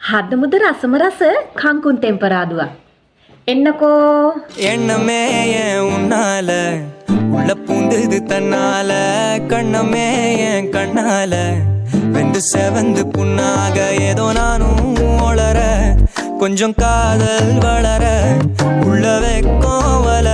හදමුද රසම රස කංකුන් තෙම්පරාදුවක්. එන්නකෝ. எண்ணமே ஏன் உன்னால உள்ள பூந்தது தன்னால கண்ணமே என் கண்ணால வெந்து செவந்து புண்ணாக ஏதோ நானும் ஒளர கொஞ்சம் காதல் வளர உள்ள வெக்கம் வளர